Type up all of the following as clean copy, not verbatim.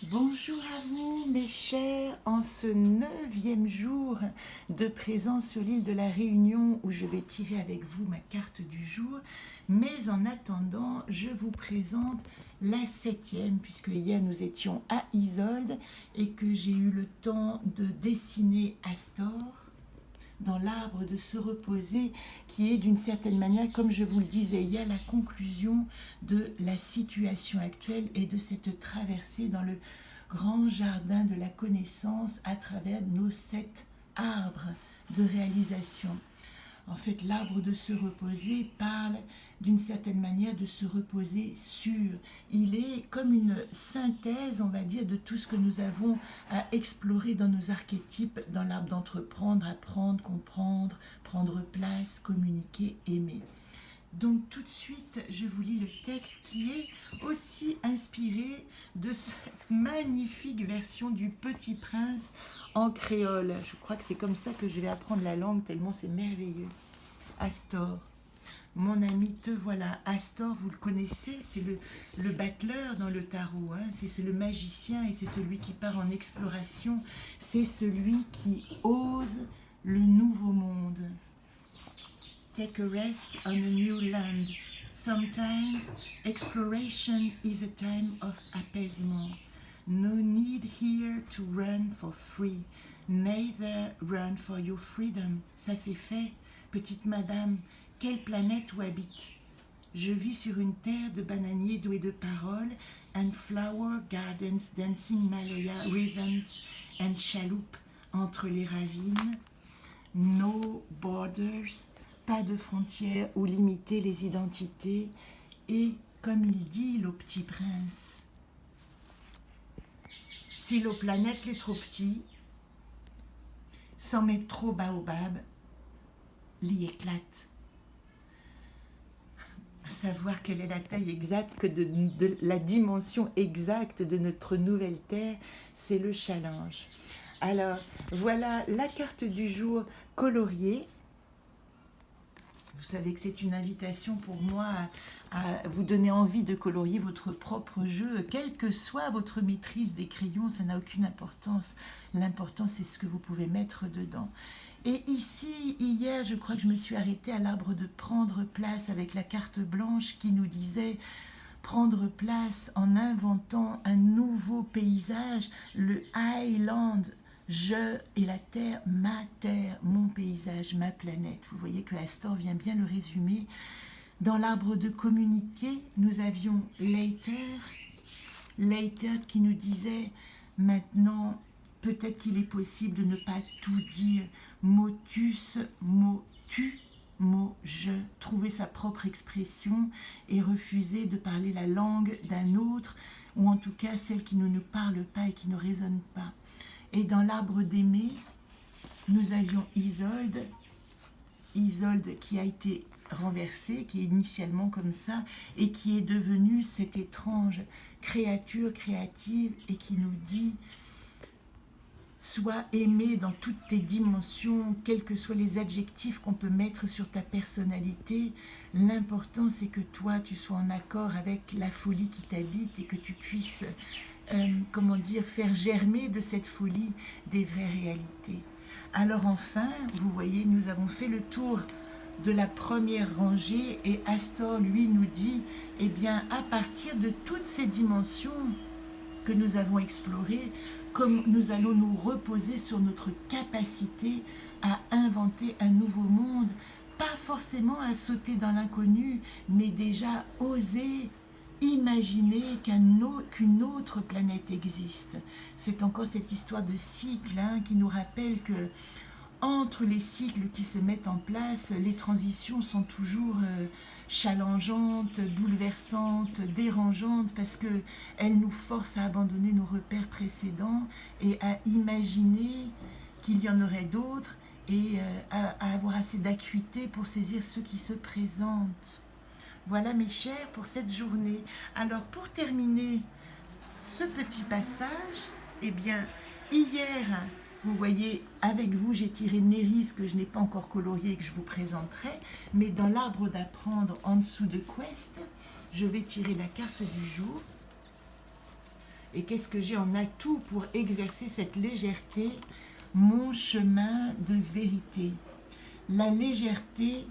Bonjour à vous mes chers, en ce 9e jour de présence sur l'île de la Réunion où je vais tirer avec vous ma carte du jour. Mais en attendant, je vous présente la 7e puisque hier nous étions à Isolde et que j'ai eu le temps de dessiner Astor dans l'arbre de se reposer, qui est d'une certaine manière, comme je vous le disais hier, la conclusion de la situation actuelle et de cette traversée dans le grand jardin de la connaissance à travers nos 7 arbres de réalisation. En fait, l'arbre de se reposer parle d'une certaine manière de se reposer sur. Il est comme une synthèse, on va dire, de tout ce que nous avons à explorer dans nos archétypes, dans l'arbre d'entreprendre, apprendre, comprendre, prendre place, communiquer, aimer. Donc tout de suite, je vous lis le texte qui est aussi inspiré de cette magnifique version du Petit Prince en créole. Je crois que c'est comme ça que je vais apprendre la langue, tellement c'est merveilleux. Astor, mon ami, te voilà. Astor, vous le connaissez, c'est le battleur dans le tarot, hein. C'est le magicien et c'est celui qui part en exploration. C'est celui qui ose le nouveau monde. Take a rest on a new land. Sometimes exploration is a time of appeasement. No need here to run for free, neither run for your freedom. Ça c'est fait. Petite madame, quelle planète où habite? Je vis sur une terre de bananiers doués de paroles, and flower gardens dancing Malaya rhythms, and chaloupes entre les ravines. No borders, pas de frontières où limiter les identités. Et comme il dit, le petit prince, si la planète est trop petit, sans mettre trop baobab, l'y éclate. À savoir quelle est la taille exacte, de la dimension exacte de notre nouvelle Terre, c'est le challenge. Alors, voilà la carte du jour coloriée. Vous savez que c'est une invitation pour moi à vous donner envie de colorier votre propre jeu, quelle que soit votre maîtrise des crayons, ça n'a aucune importance. L'important, c'est ce que vous pouvez mettre dedans. Et ici, hier, je crois que je me suis arrêtée à l'arbre de prendre place avec la carte blanche qui nous disait prendre place en inventant un nouveau paysage, le Highland. Je et la terre, mon paysage, ma planète. Vous voyez que Astor vient bien le résumer. Dans l'arbre de communiquer, nous avions Later qui nous disait maintenant, peut-être qu'il est possible de ne pas tout dire. Motus, mot tu, mot je. Trouver sa propre expression et refuser de parler la langue d'un autre, ou en tout cas celle qui ne nous parle pas et qui ne résonne pas. Et dans l'arbre d'aimer, nous avions Isolde qui a été renversée, qui est initialement comme ça, et qui est devenue cette étrange créature créative et qui nous dit « Sois aimé dans toutes tes dimensions, quels que soient les adjectifs qu'on peut mettre sur ta personnalité. L'important, c'est que toi, tu sois en accord avec la folie qui t'habite et que tu puisses... faire germer de cette folie des vraies réalités. » Alors enfin, vous voyez, nous avons fait le tour de la première rangée et Astor, lui, nous dit, eh bien, à partir de toutes ces dimensions que nous avons explorées, comme nous allons nous reposer sur notre capacité à inventer un nouveau monde, pas forcément à sauter dans l'inconnu, mais déjà oser imaginer qu'une autre planète existe. C'est encore cette histoire de cycle qui nous rappelle que entre les cycles qui se mettent en place, les transitions sont toujours challengeantes, bouleversantes, dérangeantes, parce qu'elles nous forcent à abandonner nos repères précédents et à imaginer qu'il y en aurait d'autres et à avoir assez d'acuité pour saisir ceux qui se présentent. Voilà mes chers pour cette journée. Alors pour terminer ce petit passage, eh bien hier, vous voyez, avec vous j'ai tiré Néris que je n'ai pas encore colorié et que je vous présenterai, mais dans l'arbre d'apprendre en dessous de Quest, je vais tirer la carte du jour Et qu'est-ce que j'ai en atout pour exercer cette légèreté? Mon chemin de vérité. La légèreté,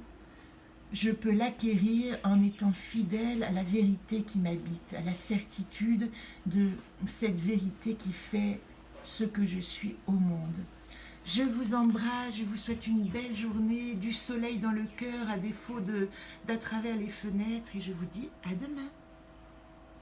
je peux l'acquérir en étant fidèle à la vérité qui m'habite, à la certitude de cette vérité qui fait ce que je suis au monde. Je vous embrasse, je vous souhaite une belle journée, du soleil dans le cœur à défaut d'à travers les fenêtres et je vous dis à demain.